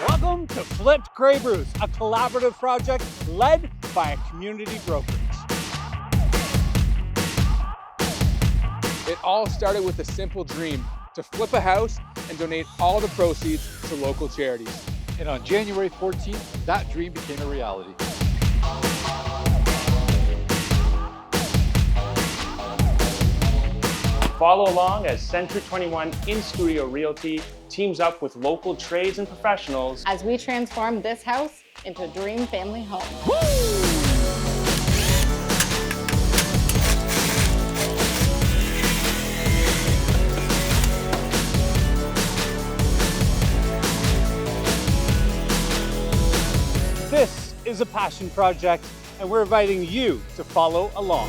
Welcome to Flipped Grey Bruce, a collaborative project led by a community brokerage. It all started with a simple dream to flip a house and donate all the proceeds to local charities. And on January 14th, that dream became a reality. Follow along as Century 21 in-studio Realty teams up with local trades and professionals as we transform this house into a dream family home. This is a passion project, and we're inviting you to follow along.